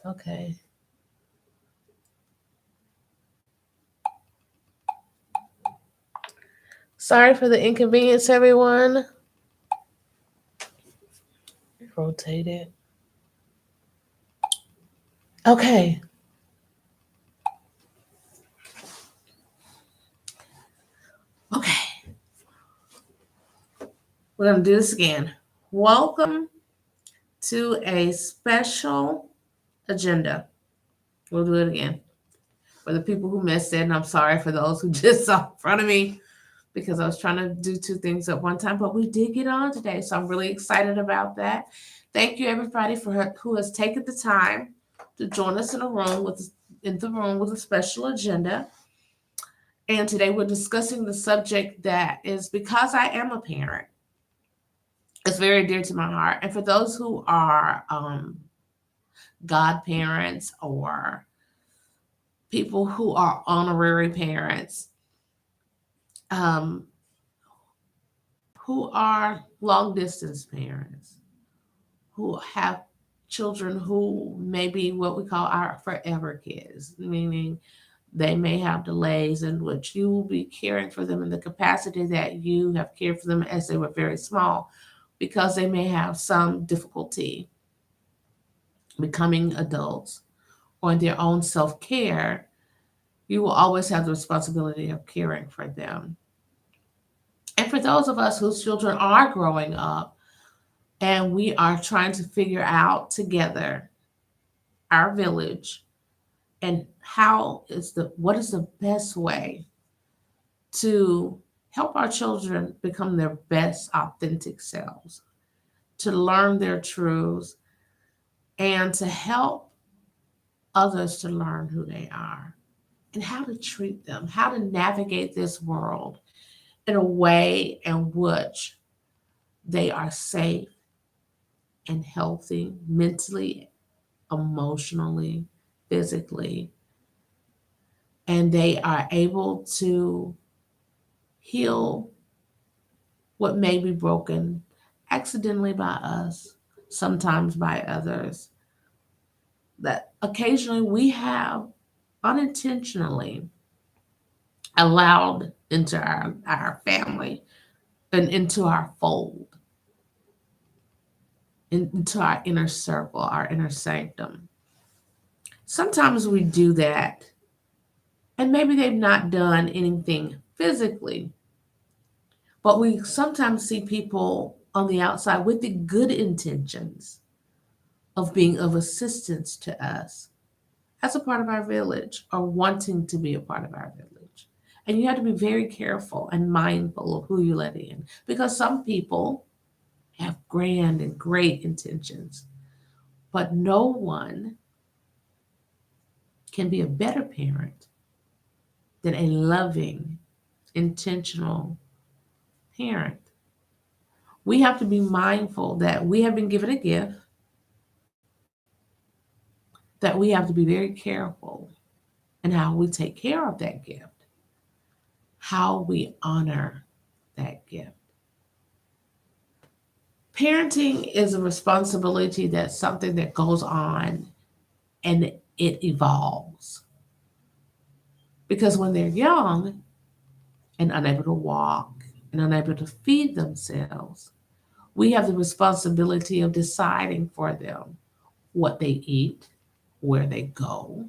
Okay. Sorry for the inconvenience, everyone. Rotate it. Okay. Okay. We're going to do this again. Welcome to a special agenda. We'll do it again. For the people who missed it, and I'm sorry for those who just saw in front of me because I was trying to do two things at one time, but we did get on today, so I'm really excited about that. Thank you, everybody, for who has taken the time to join us in the room with a special agenda. And today we're discussing the subject that is because I am a parent. It's very dear to my heart. And for those who are godparents or people who are honorary parents, um, who are long distance parents, who have children who may be what we call our forever kids, meaning they may have delays in which you will be caring for them in the capacity that you have cared for them as they were very small, because they may have some difficulty becoming adults or in their own self care. You will always have the responsibility of caring for them. And for those of us whose children are growing up and we are trying to figure out together our village and what is the best way to help our children become their best authentic selves, to learn their truths, and to help others to learn who they are and how to treat them, how to navigate this world in a way in which they are safe and healthy mentally, emotionally, physically, and they are able to heal what may be broken accidentally by us, sometimes by others, that occasionally we have unintentionally allowed into our family and into our fold, into our inner circle, our inner sanctum. Sometimes we do that, and maybe they've not done anything physically, but we sometimes see people on the outside with the good intentions of being of assistance to us as a part of our village or wanting to be a part of our village. And you have to be very careful and mindful of who you let in, because some people have grand and great intentions, but no one can be a better parent than a loving, intentional parent. We have to be mindful that we have been given a gift, that we have to be very careful in how we take care of that gift, how we honor that gift. Parenting is a responsibility that's something that goes on and it evolves. Because when they're young and unable to walk and unable to feed themselves, we have the responsibility of deciding for them what they eat, where they go,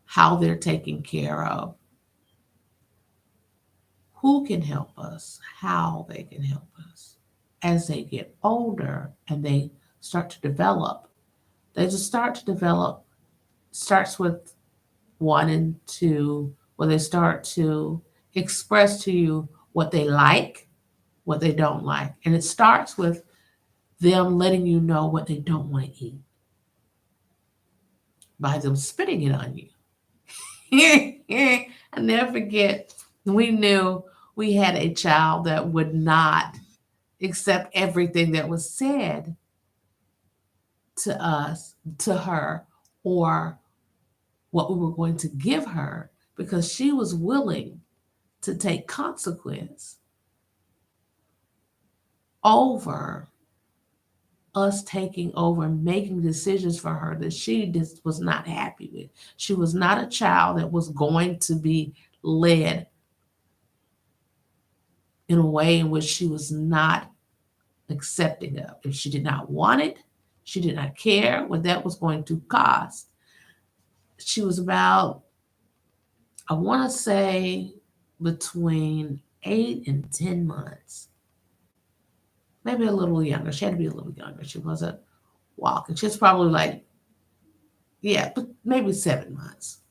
how they're taken care of, who can help us, how they can help us. As they get older and they start to develop, they just start to develop, starts with one and two, where they start to express to you what they like, what they don't like. And it starts with them letting you know what they don't want to eat by them spitting it on you. I never forget, we knew we had a child that would not accept everything that was said to us, to her, or what we were going to give her, because she was willing to take consequence over us taking over and making decisions for her that she just was not happy with. She was not a child that was going to be led in a way in which she was not accepting of. If she did not want it, she did not care what that was going to cost. She was about, I want to say, between 8 and 10 months, maybe a little younger. She had to be a little younger. She wasn't walking. She was probably like, yeah, but maybe 7 months,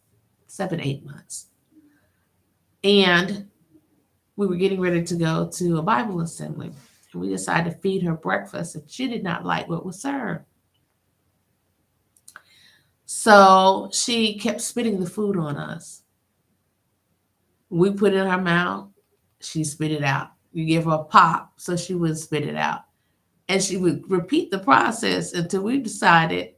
7, 8 months. And we were getting ready to go to a Bible assembly. And we decided to feed her breakfast, and she did not like what was served. So she kept spitting the food on us. We put it in her mouth, she spit it out. You give her a pop so she would spit it out. And she would repeat the process until we decided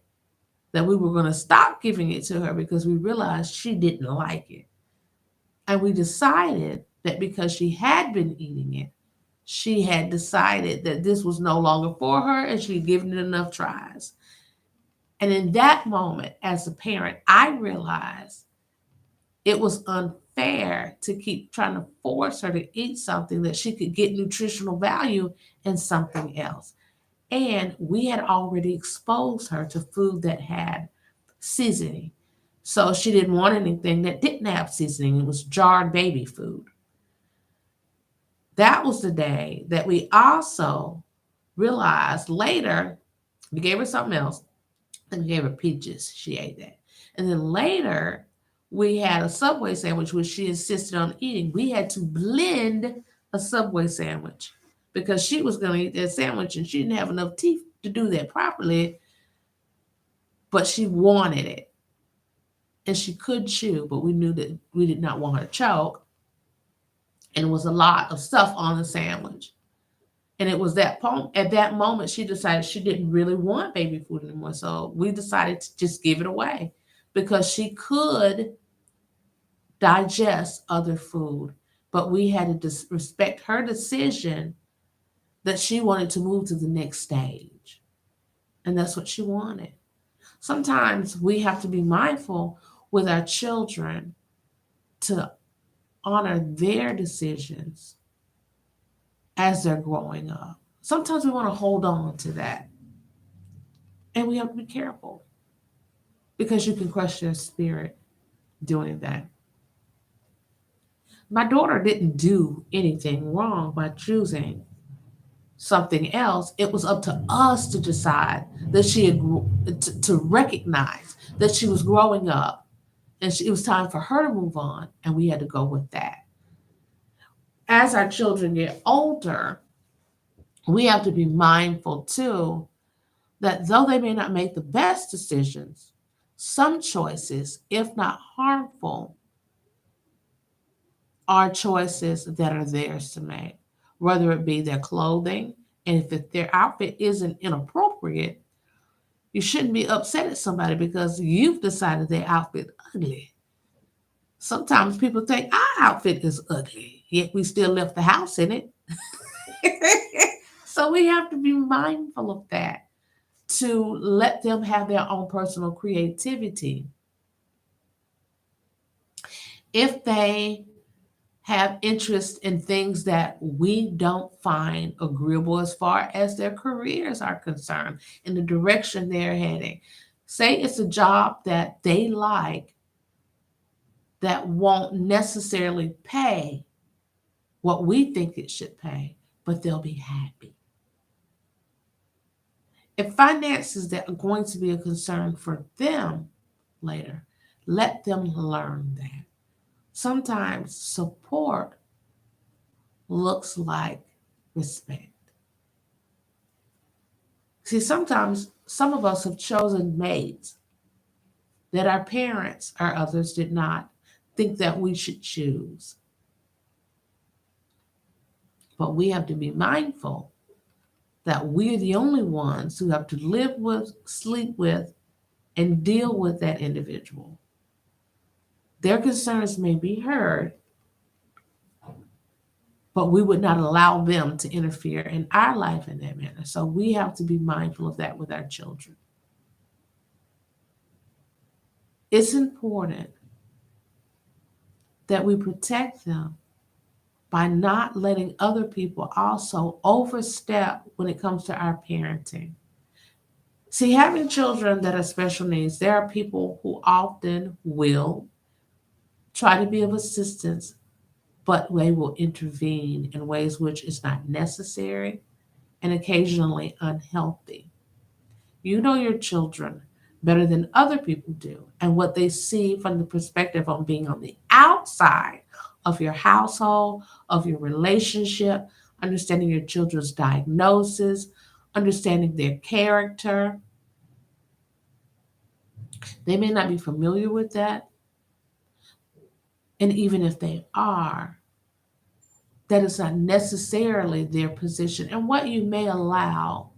that we were going to stop giving it to her because we realized she didn't like it. And we decided that because she had been eating it, she had decided that this was no longer for her and she'd given it enough tries. And in that moment, as a parent, I realized it was unfair to keep trying to force her to eat something that she could get nutritional value in something else. And we had already exposed her to food that had seasoning. So she didn't want anything that didn't have seasoning. It was jarred baby food. That was the day that we also realized later, we gave her something else and gave her peaches. She ate that. And then later, we had a Subway sandwich, which she insisted on eating. We had to blend a Subway sandwich because she was going to eat that sandwich and she didn't have enough teeth to do that properly, but she wanted it. And she could chew, but we knew that we did not want her to choke. And it was a lot of stuff on the sandwich. And it was at that moment she decided she didn't really want baby food anymore. So we decided to just give it away because she could digest other food. But we had to respect her decision that she wanted to move to the next stage. And that's what she wanted. Sometimes we have to be mindful with our children to honor their decisions as they're growing up. Sometimes we want to hold on to that. And we have to be careful because you can crush their spirit doing that. My daughter didn't do anything wrong by choosing something else. It was up to us to decide that she had to recognize that she was growing up and it was time for her to move on, and we had to go with that. As our children get older, we have to be mindful too that though they may not make the best decisions, some choices, if not harmful, are choices that are theirs to make, whether it be their clothing. And if their outfit isn't inappropriate, you shouldn't be upset at somebody because you've decided their outfit ugly. Sometimes people think our outfit is ugly, yet we still left the house in it. So we have to be mindful of that to let them have their own personal creativity. If they have interest in things that we don't find agreeable as far as their careers are concerned, in the direction they're heading. Say it's a job that they like that won't necessarily pay what we think it should pay, but they'll be happy. If finances that are going to be a concern for them later, let them learn that. Sometimes support looks like respect. See, sometimes some of us have chosen mates that our parents or others did not think that we should choose. But we have to be mindful that we're the only ones who have to live with, sleep with, and deal with that individual. Their concerns may be heard, but we would not allow them to interfere in our life in that manner. So we have to be mindful of that with our children. It's important that we protect them by not letting other people also overstep when it comes to our parenting. See, having children that are special needs, there are people who often will try to be of assistance, but they will intervene in ways which is not necessary and occasionally unhealthy. You know your children better than other people do, and what they see from the perspective of being on the outside of your household, of your relationship, understanding your children's diagnosis, understanding their character. They may not be familiar with that, and even if they are, that is not necessarily their position. And what you may allow,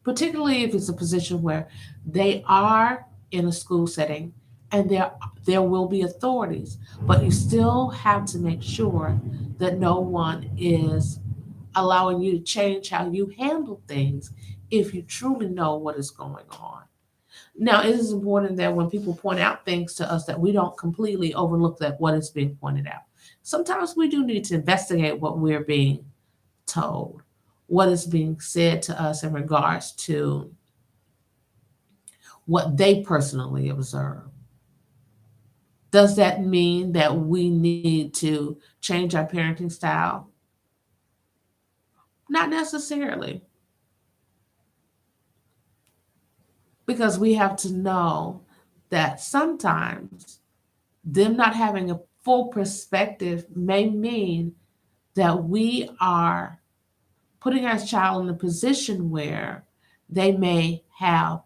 particularly if it's a position where they are in a school setting and there will be authorities, but you still have to make sure that no one is allowing you to change how you handle things if you truly know what is going on. Now, it is important that when people point out things to us that we don't completely overlook that what is being pointed out. Sometimes we do need to investigate what we're being told, what is being said to us in regards to what they personally observe. Does that mean that we need to change our parenting style? Not necessarily, because we have to know that sometimes them not having a full perspective may mean that we are putting our child in a position where they may have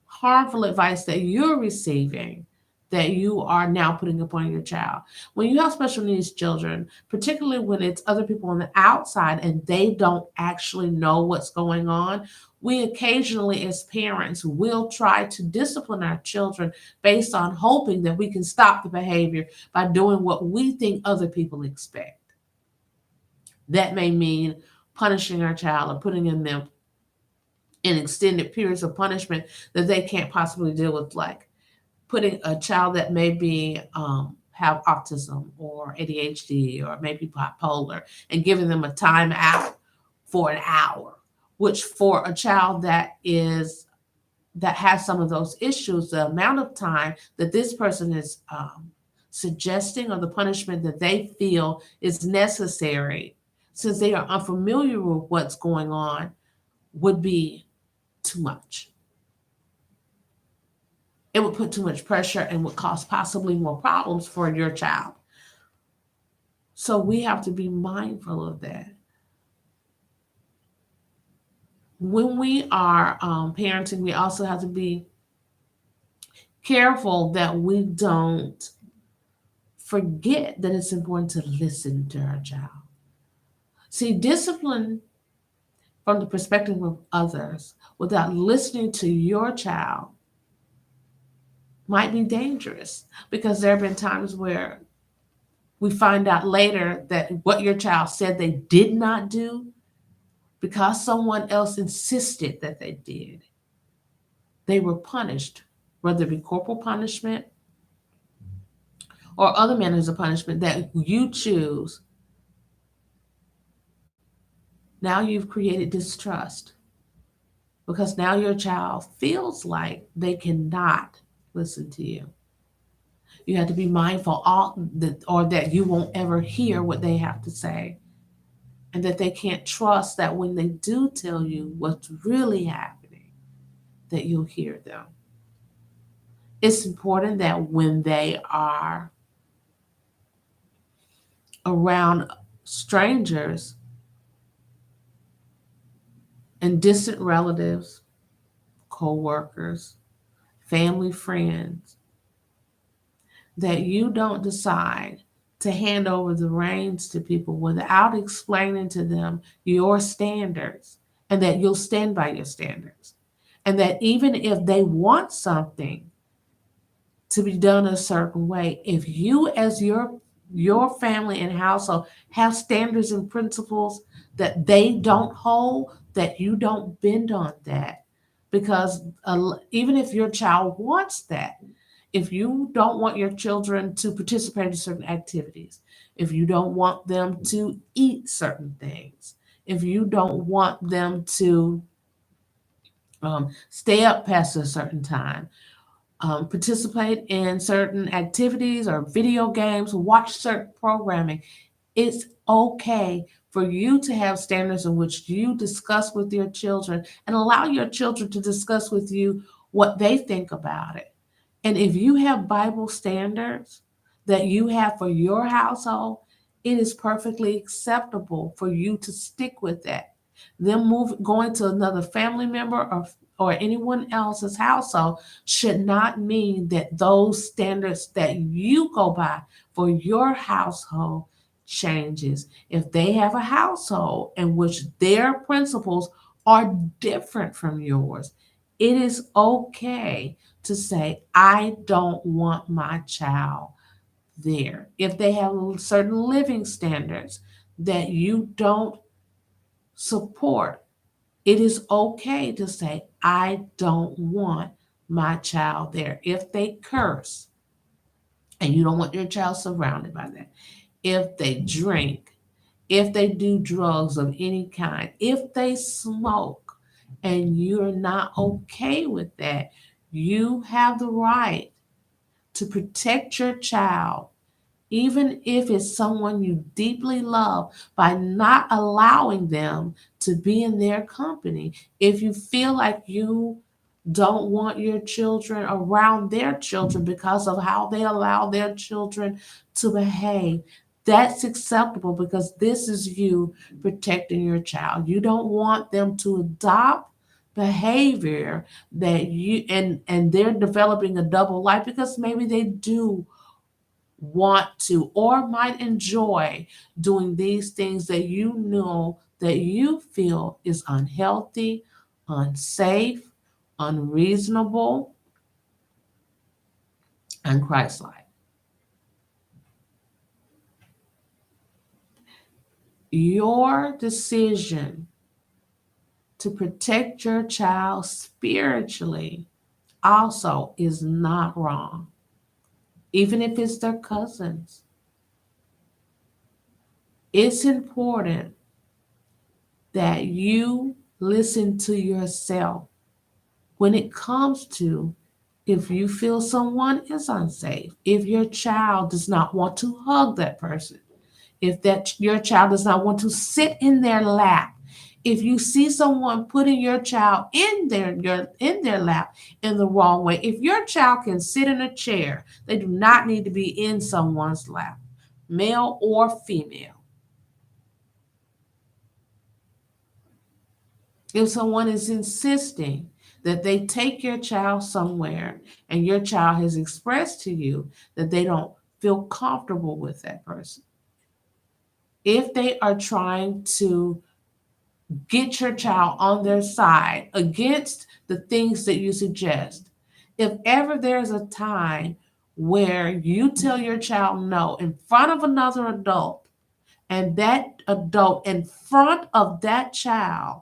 harmful advice that you're receiving that you are now putting upon your child. When you have special needs children, particularly when it's other people on the outside and they don't actually know what's going on, we occasionally, as parents, will try to discipline our children based on hoping that we can stop the behavior by doing what we think other people expect. That may mean punishing our child or putting in them in extended periods of punishment that they can't possibly deal with, like putting a child that may be have autism or ADHD or maybe bipolar and giving them a time out for an hour, which for a child that has some of those issues, the amount of time that this person is suggesting or the punishment that they feel is necessary, since they are unfamiliar with what's going on, would be too much. It would put too much pressure and would cause possibly more problems for your child. So we have to be mindful of that. When we are parenting, we also have to be careful that we don't forget that it's important to listen to our child. See, discipline from the perspective of others without listening to your child might be dangerous, because there have been times where we find out later that what your child said they did not do, because someone else insisted that they did, they were punished, whether it be corporal punishment or other manners of punishment that you choose. Now you've created distrust, because now your child feels like they cannot listen to you. You have to be mindful or that you won't ever hear what they have to say, and that they can't trust that when they do tell you what's really happening, that you'll hear them. It's important that when they are around strangers and distant relatives, co-workers, family, friends, that you don't decide to hand over the reins to people without explaining to them your standards, and that you'll stand by your standards. And that even if they want something to be done a certain way, if you as your your family and household have standards and principles that they don't hold, that you don't bend on that. Because even if your child wants that, if you don't want your children to participate in certain activities, if you don't want them to eat certain things, if you don't want them to stay up past a certain time, participate in certain activities or video games, watch certain programming, it's okay for you to have standards in which you discuss with your children and allow your children to discuss with you what they think about it. And if you have Bible standards that you have for your household, it is perfectly acceptable for you to stick with that. Them going to another family member or anyone else's household should not mean that those standards that you go by for your household changes. If they have a household in which their principles are different from yours, it is okay to say, I don't want my child there. If they have certain living standards that you don't support, it is okay to say, I don't want my child there. If they curse and you don't want your child surrounded by that, if they drink, if they do drugs of any kind, if they smoke, and you're not okay with that, you have the right to protect your child, even if it's someone you deeply love, by not allowing them to be in their company. If you feel like you don't want your children around their children because of how they allow their children to behave, that's acceptable because this is you protecting your child. You don't want them to adopt behavior that you and they're developing a double life because maybe they do want to or might enjoy doing these things that you know that you feel is unhealthy, unsafe, unreasonable, and Christ-like. Your decision to protect your child spiritually also is not wrong, even if it's their cousins. It's important that you listen to yourself when it comes to if you feel someone is unsafe, if your child does not want to hug that person, if that your child does not want to sit in their lap, if you see someone putting your child in their lap in the wrong way, if your child can sit in a chair, they do not need to be in someone's lap, male or female. If someone is insisting that they take your child somewhere and your child has expressed to you that they don't feel comfortable with that person, if they are trying to get your child on their side against the things that you suggest, if ever there's a time where you tell your child no in front of another adult, and that adult in front of that child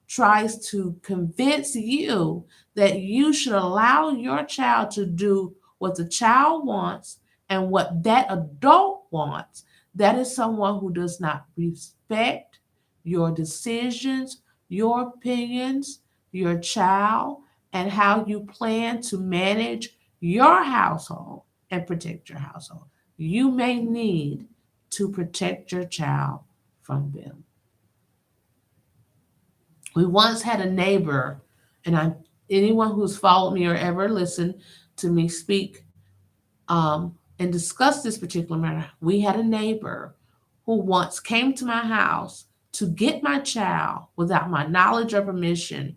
tries to convince you that you should allow your child to do what the child wants and what that adult wants, that is someone who does not respect your decisions, your opinions, your child, and how you plan to manage your household and protect your household. You may need to protect your child from them. We once had a neighbor, and anyone who's followed me or ever listened to me speak and discuss this particular matter, we had a neighbor who once came to my house to get my child without my knowledge or permission.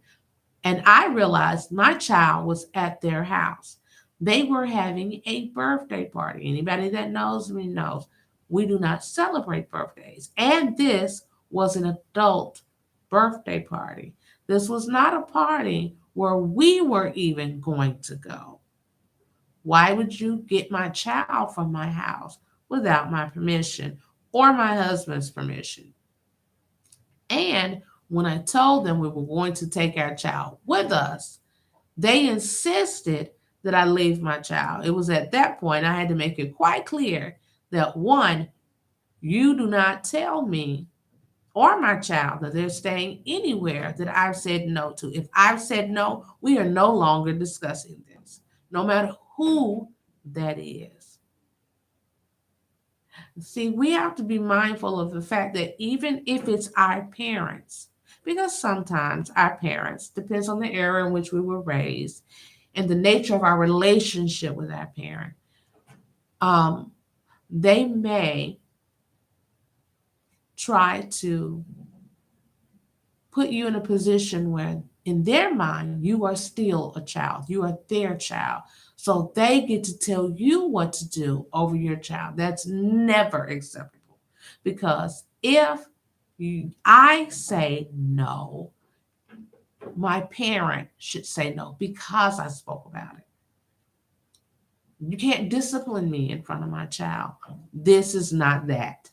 And I realized my child was at their house. They were having a birthday party. Anybody that knows me knows we do not celebrate birthdays. And this was an adult birthday party. This was not a party where we were even going to go. Why would you get my child from my house without my permission or my husband's permission. And when I told them we were going to take our child with us, they insisted that I leave my child. It was at that point I had to make it quite clear that one, you do not tell me or my child that they're staying anywhere that I've said no to. If I've said no, we are no longer discussing this, no matter who that is. See, we have to be mindful of the fact that even if it's our parents, because sometimes our parents, depends on the era in which we were raised and the nature of our relationship with our parent, um, they may try to put you in a position where in their mind you are still a child, you are their child, so they get to tell you what to do over your child. That's never acceptable, because if I say no, my parent should say no because I spoke about it. You can't discipline me in front of my child. This is not that.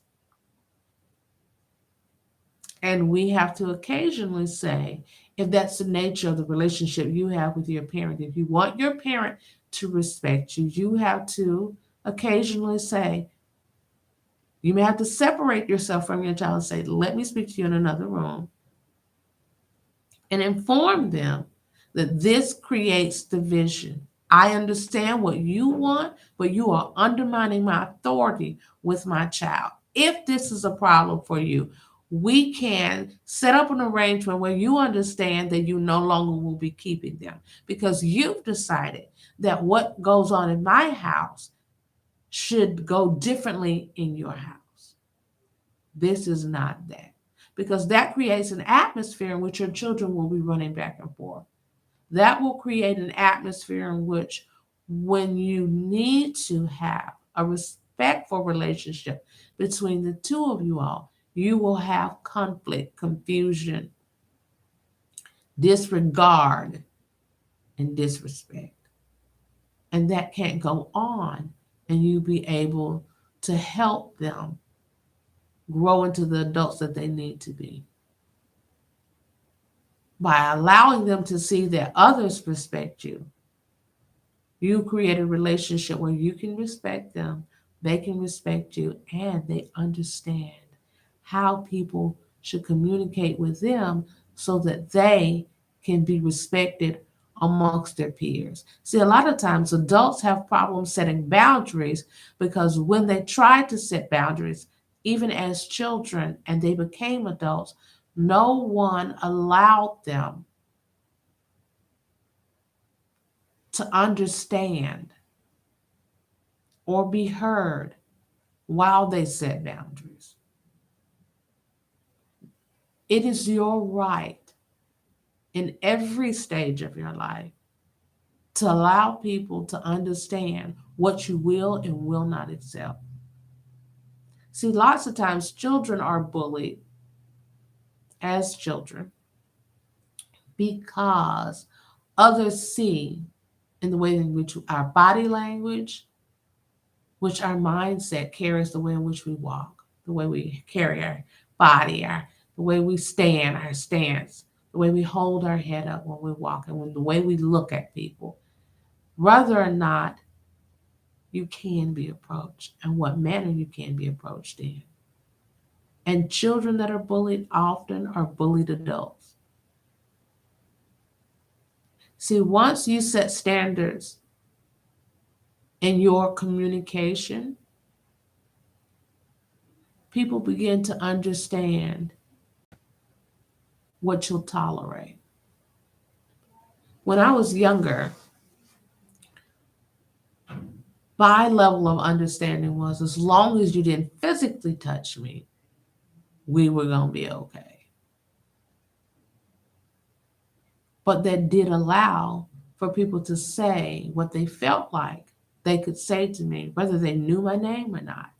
And we have to occasionally say, if that's the nature of the relationship you have with your parent, if you want your parent to respect you, you have to occasionally say, you may have to separate yourself from your child and say, let me speak to you in another room, and inform them that this creates division. I understand what you want, but you are undermining my authority with my child. If this is a problem for you, we can set up an arrangement where you understand that you no longer will be keeping them because you've decided that what goes on in my house should go differently in your house. This is not that, because that creates an atmosphere in which your children will be running back and forth. That will create an atmosphere in which, when you need to have a respectful relationship between the two of you all, you will have conflict, confusion, disregard, and disrespect. And that can't go on, and you be able to help them grow into the adults that they need to be. By allowing them to see that others respect you, you create a relationship where you can respect them, they can respect you, and they understand how people should communicate with them so that they can be respected amongst their peers. See, a lot of times adults have problems setting boundaries because when they tried to set boundaries, even as children, and they became adults, no one allowed them to understand or be heard while they set boundaries. It is your right in every stage of your life to allow people to understand what you will and will not accept. See, lots of times children are bullied as children because others see in the way in which our body language, which our mindset carries the way in which we walk, the way we carry our body, the way we stand, our stance, the way we hold our head up when we walk, and the way we look at people, whether or not you can be approached and what manner you can be approached in. And children that are bullied often are bullied adults. See, once you set standards in your communication, people begin to understand what you'll tolerate. When I was younger, my level of understanding was as long as you didn't physically touch me, we were going to be okay. But that did allow for people to say what they felt like they could say to me, whether they knew my name or not,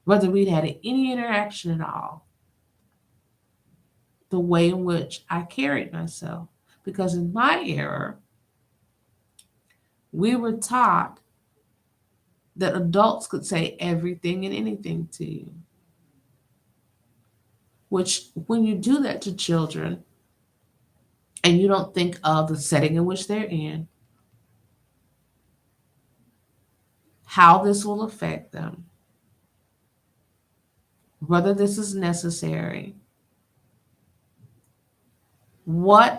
whether we'd had any interaction at all, the way in which I carried myself. Because in my era, we were taught that adults could say everything and anything to you. Which, when you do that to children and you don't think of the setting in which they're in, how this will affect them, whether this is necessary, how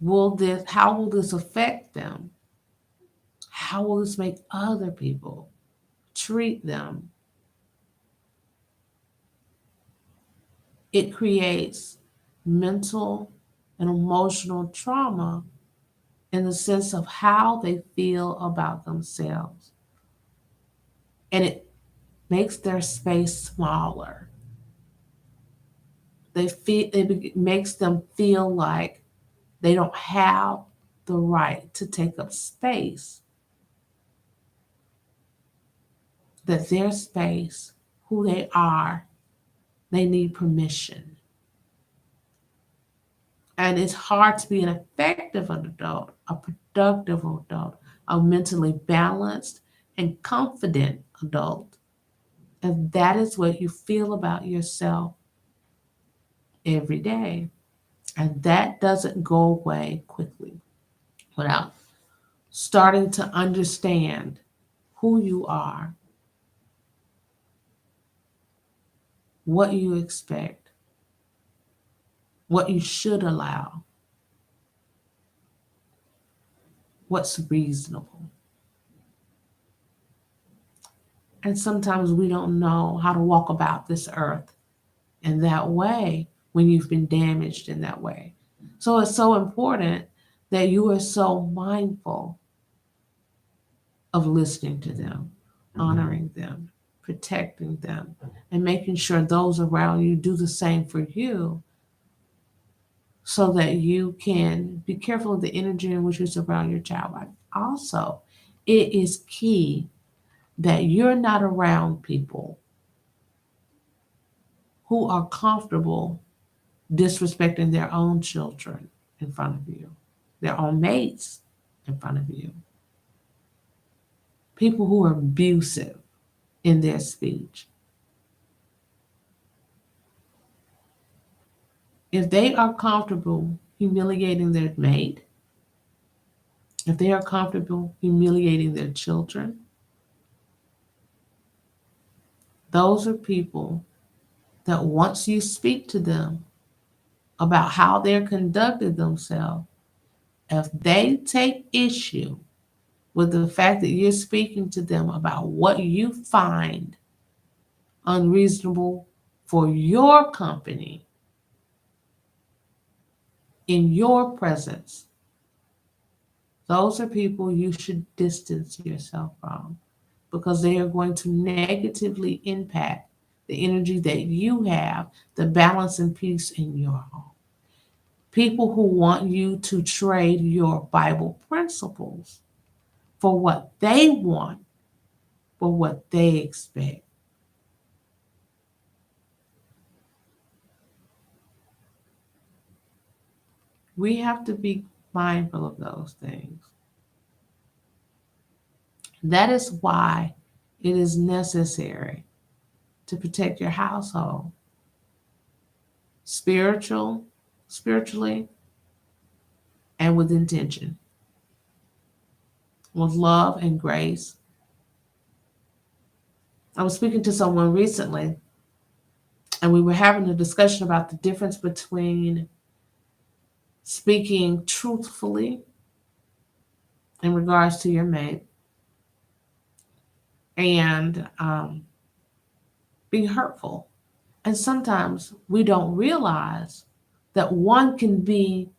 will this affect them? How will this make other people treat them? It creates mental and emotional trauma in the sense of how they feel about themselves. And it makes their space smaller. It makes them feel like they don't have the right to take up space. That their space, who they are, they need permission. And it's hard to be an effective adult, a productive adult, a mentally balanced and confident adult, if that is what you feel about yourself every day. And that doesn't go away quickly without starting to understand who you are, what you expect, what you should allow, what's reasonable. And sometimes we don't know how to walk about this earth in that way when you've been damaged in that way. So it's so important that you are so mindful of listening to them, honoring them, protecting them, and making sure those around you do the same for you, so that you can be careful of the energy in which you surround your child by. Also, it is key that you're not around people who are comfortable disrespecting their own children in front of you, their own mates in front of you, people who are abusive in their speech. If they are comfortable humiliating their mate, if they are comfortable humiliating their children, those are people that once you speak to them about how they're conducted themselves, if they take issue with the fact that you're speaking to them about what you find unreasonable for your company in your presence, those are people you should distance yourself from, because they are going to negatively impact the energy that you have, the balance and peace in your home. People who want you to trade your Bible principles for what they want, for what they expect. We have to be mindful of those things. That is why it is necessary to protect your household, spiritually, and with intention, with love and grace. I was speaking to someone recently, and we were having a discussion about the difference between speaking truthfully in regards to your mate and being hurtful. And sometimes we don't realize that one can be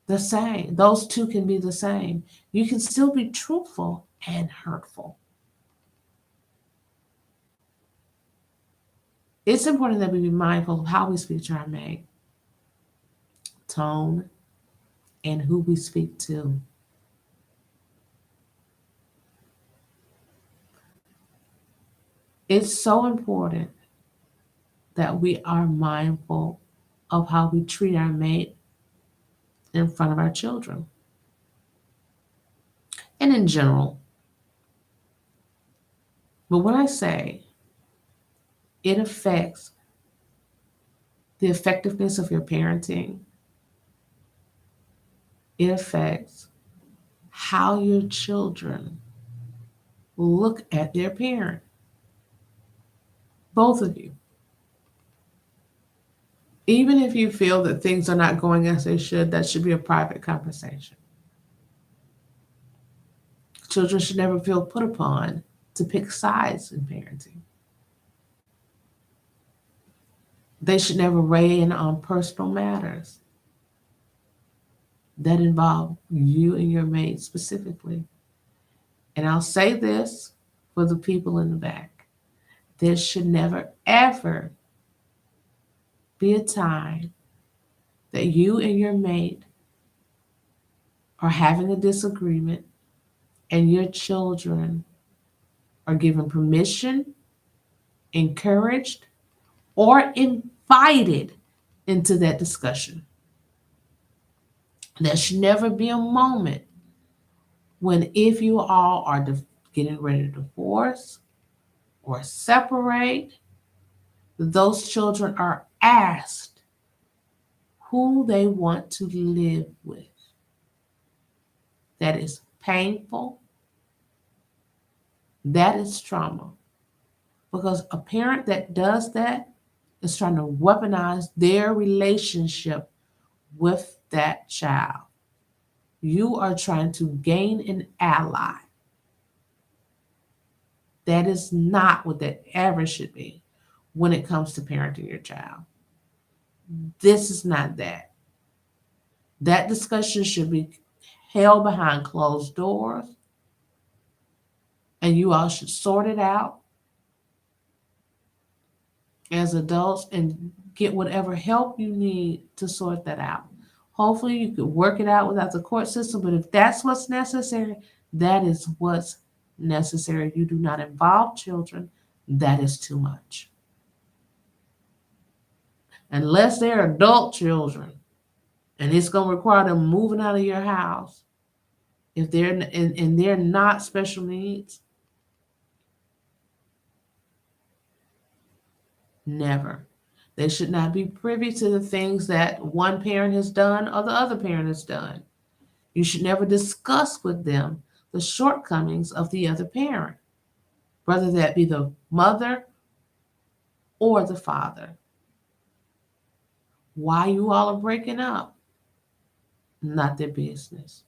the same. Those two can be the same. You can still be truthful and hurtful. It's important that we be mindful of how we speak to our mate, tone, and who we speak to. It's so important that we are mindful of how we treat our mate in front of our children and in general. But when I say it affects the effectiveness of your parenting, it affects how your children look at their parent, both of you. Even if you feel that things are not going as they should, that should be a private conversation. Children should never feel put upon to pick sides in parenting. They should never weigh in on personal matters that involve you and your mate specifically. And I'll say this for the people in the back. There should never, ever be a time that you and your mate are having a disagreement and your children are given permission, encouraged, or invited into that discussion. There should never be a moment when, if you all are getting ready to divorce or separate, those children are asked who they want to live with. That is painful. That is trauma. Because a parent that does that is trying to weaponize their relationship with that child. You are trying to gain an ally. That is not what that ever should be when it comes to parenting your child. This is not that. That discussion should be held behind closed doors, and you all should sort it out as adults and get whatever help you need to sort that out. Hopefully you could work it out without the court system, but if that's what's necessary, that is what's necessary. You do not involve children. That is too much. Unless they're adult children and it's going to require them moving out of your house, if they're and they're not special needs, never. They should not be privy to the things that one parent has done or the other parent has done. You should never discuss with them the shortcomings of the other parent, whether that be the mother or the father. Why you all are breaking up, not their business.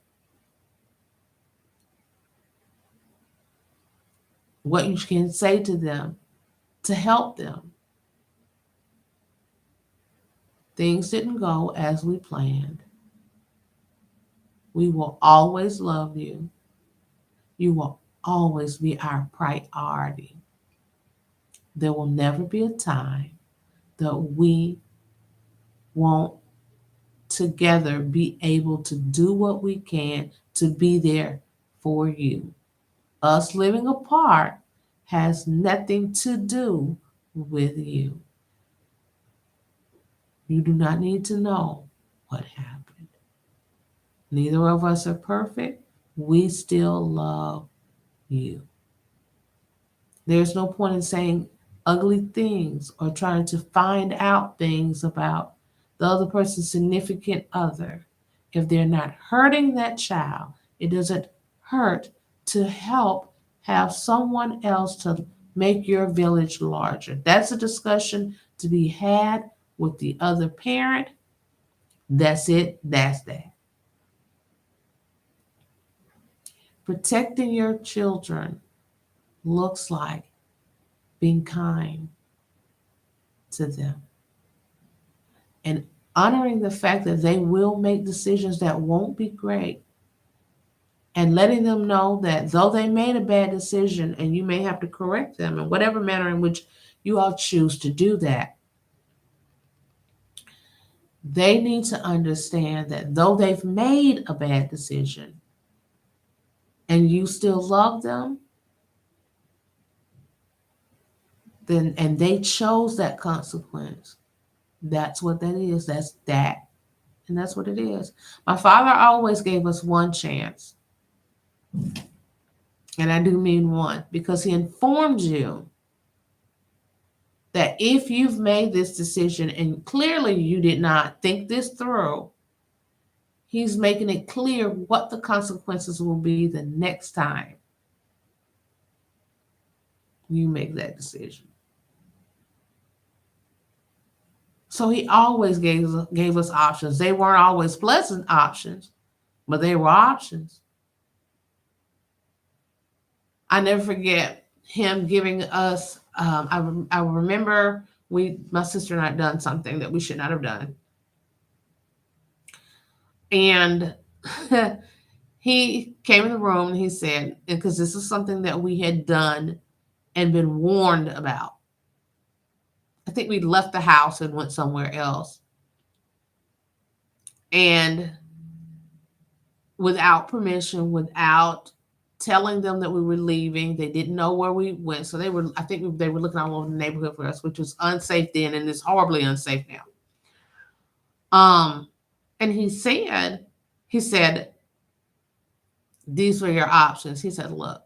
What you can say to them to help them. Things didn't go as we planned. We will always love you. You will always be our priority. There will never be a time that we won't together be able to do what we can to be there for you. Us living apart has nothing to do with you. You do not need to know what happened. Neither of us are perfect. We still love you. There's no point in saying ugly things or trying to find out things about the other person's significant other. If they're not hurting that child, it doesn't hurt to help have someone else to make your village larger. That's a discussion to be had with the other parent. That's it. That's that. Protecting your children looks like being kind to them and honoring the fact that they will make decisions that won't be great, and letting them know that though they made a bad decision and you may have to correct them in whatever manner in which you all choose to do that, they need to understand that though they've made a bad decision and you still love them, then and they chose that consequence. That's what that is. That's that. And that's what it is. My father always gave us one chance. And I do mean one, because he informed you that if you've made this decision and clearly you did not think this through, he's making it clear what the consequences will be the next time you make that decision. So he always gave us options. They weren't always pleasant options, but they were options. I never forget him giving us. I remember my sister and I, done something that we should not have done, and he came in the room and he said, because this is something that we had done and been warned about. I think we left the house and went somewhere else, and without permission, without telling them that we were leaving. They didn't know where we went. So I think they were looking all over the neighborhood for us, which was unsafe then and is horribly unsafe now. And he said, these were your options. He said, look,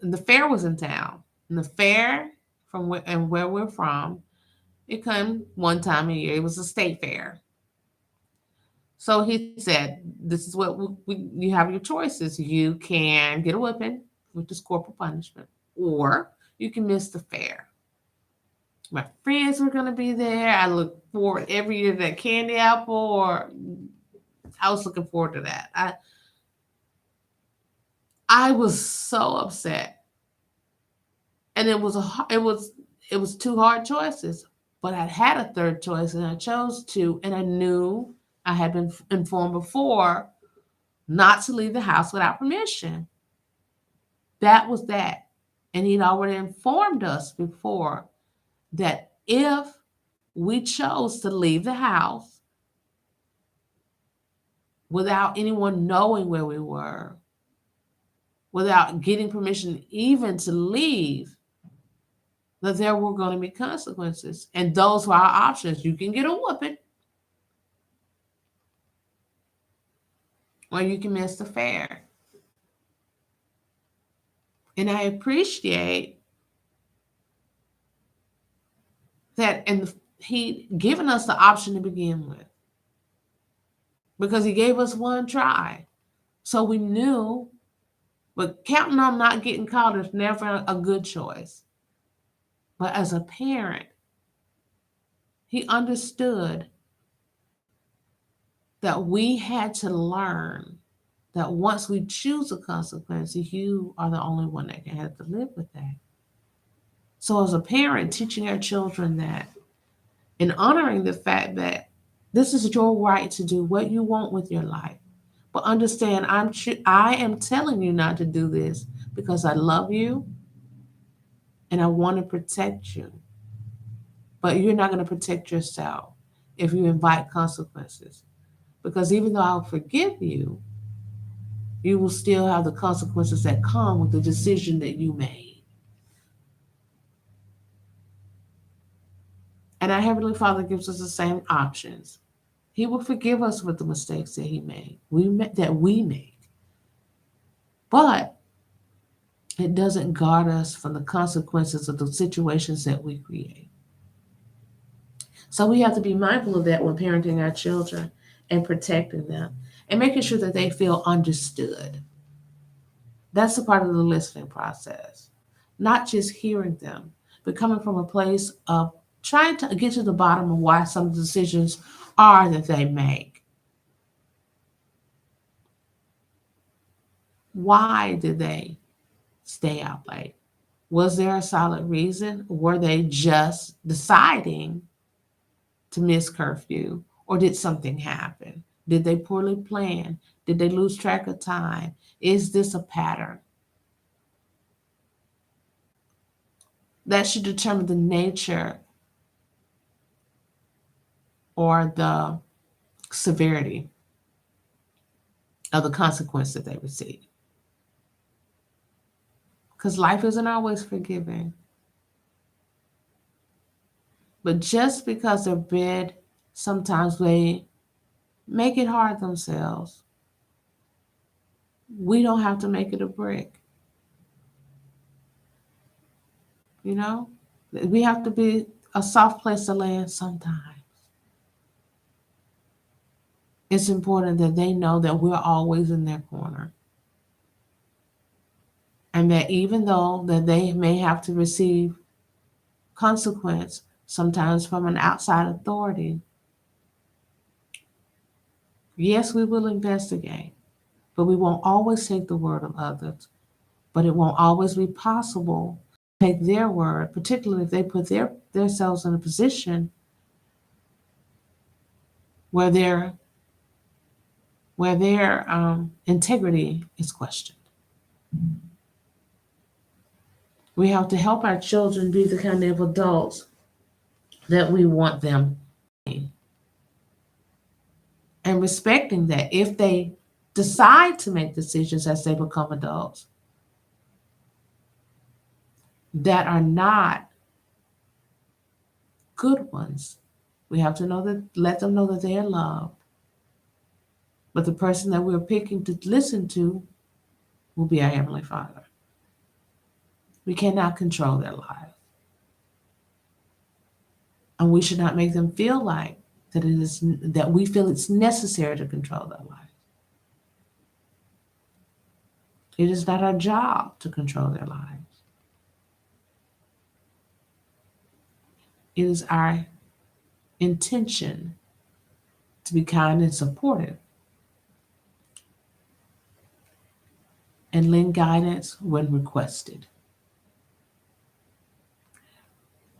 the fair was in town. And the fair where we're from, it came one time a year. It was a state fair. So he said, this is what you have your choices. You can get a whipping, which is corporal punishment, or you can miss the fair. My friends were going to be there. I look forward every year to that candy apple, or I was looking forward to that. I was so upset. And it was two hard choices, but I had a third choice and I chose to, and I knew I had been informed before not to leave the house without permission. That was that. And he'd already informed us before that if we chose to leave the house without anyone knowing where we were, without getting permission even to leave, that there were going to be consequences. And those were our options. You can get a whooping, or you can miss the fair. And I appreciate that, and he given us the option to begin with, because he gave us one try. So we knew, but counting on not getting caught is never a good choice. But as a parent, he understood that we had to learn that once we choose a consequence, you are the only one that can have to live with that. So as a parent, teaching our children that and honoring the fact that this is your right to do what you want with your life. But understand, I am telling you not to do this because I love you and I want to protect you. But you're not going to protect yourself if you invite consequences. Because even though I'll forgive you, you will still have the consequences that come with the decision that you made. And our Heavenly Father gives us the same options. He will forgive us for the mistakes that we make. But it doesn't guard us from the consequences of the situations that we create. So we have to be mindful of that when parenting our children and protecting them and making sure that they feel understood. That's a part of the listening process. Not just hearing them, but coming from a place of trying to get to the bottom of why some decisions are that they make. Why did they stay out late? Was there a solid reason? Were they just deciding to miss curfew? Or did something happen? Did they poorly plan? Did they lose track of time? Is this a pattern? That should determine the nature or the severity of the consequence that they receive. Because life isn't always forgiving. But just because they're bad, sometimes they make it hard themselves. We don't have to make it a brick. You know, we have to be a soft place to land sometimes. It's important that they know that we're always in their corner. And that even though that they may have to receive consequence, sometimes from an outside authority, yes, we will investigate, but we won't always take the word of others. But it won't always be possible to take their word, particularly if they put themselves in a position where their integrity is questioned. We have to help our children be the kind of adults that we want them to be. And respecting that if they decide to make decisions as they become adults that are not good ones, we have to let them know that they are loved. But the person that we're picking to listen to will be our Heavenly Father. We cannot control their lives. And we should not make them feel like that we feel it's necessary to control their lives. It is not our job to control their lives. It is our intention to be kind and supportive and lend guidance when requested.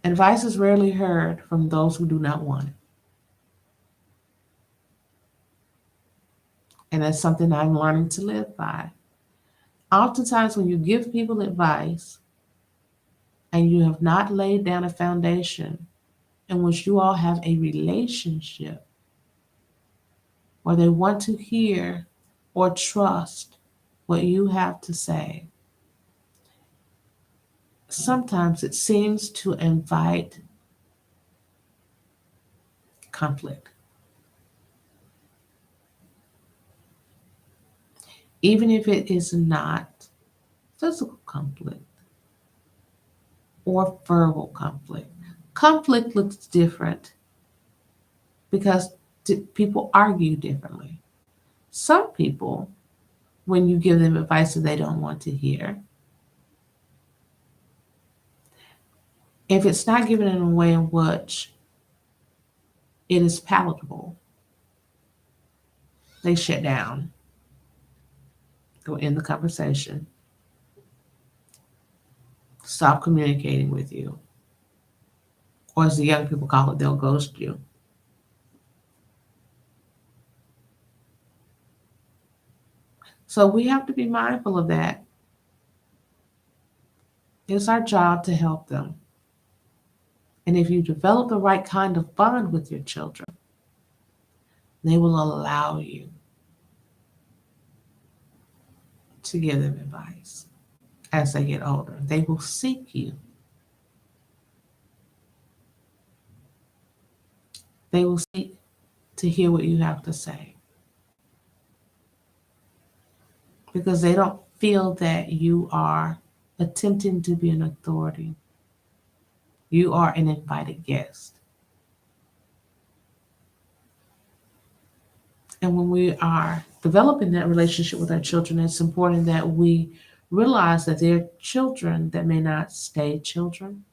Advice is rarely heard from those who do not want it. And that's something I'm learning to live by. Oftentimes, when you give people advice and you have not laid down a foundation in which you all have a relationship where they want to hear or trust what you have to say, sometimes it seems to invite conflict. Even if it is not physical conflict or verbal conflict. Conflict looks different because people argue differently. Some people, when you give them advice that they don't want to hear, if it's not given in a way in which it is palatable, they shut down, go end the conversation, stop communicating with you, or as the young people call it, they'll ghost you. So we have to be mindful of that. It's our job to help them. And if you develop the right kind of bond with your children, they will allow you to give them advice as they get older. They will seek you. They will seek to hear what you have to say because they don't feel that you are attempting to be an authority. You are an invited guest. And when we are developing that relationship with our children, it's important that we realize that they're children that may not stay children.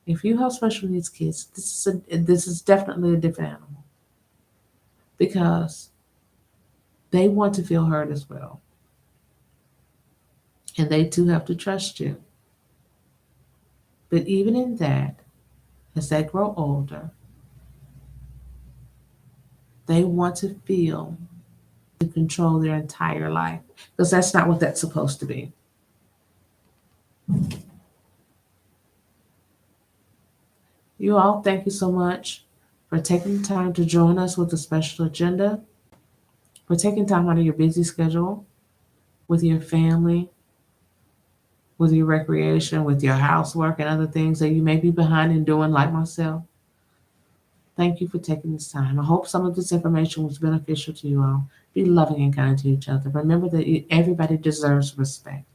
If you have special needs kids, this is definitely a different animal because they want to feel heard as well. And they too have to trust you. But even in that, as they grow older, they want to feel to control their entire life because that's not what that's supposed to be. You all, thank you so much for taking the time to join us with a special agenda, for taking time out of your busy schedule with your family, with your recreation, with your housework and other things that you may be behind in doing, like myself. Thank you for taking this time. I hope some of this information was beneficial to you all. Be loving and kind to each other. Remember that everybody deserves respect.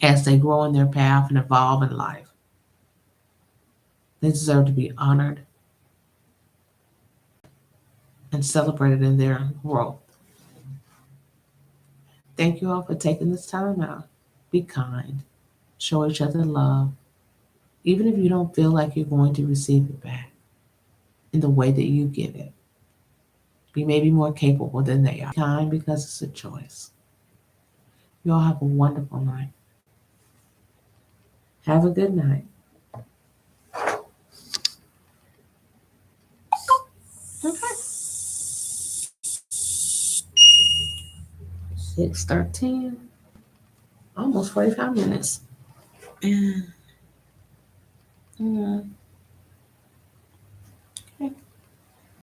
as they grow in their path and evolve in life. They deserve to be honored and celebrated in their growth. Thank you all for taking this time out. Be kind, show each other love, even if you don't feel like you're going to receive it back in the way that you give it. You may be more capable than they are. Be kind because it's a choice. You all have a wonderful night. Have a good night. Okay. 6:13. Almost 45 minutes. And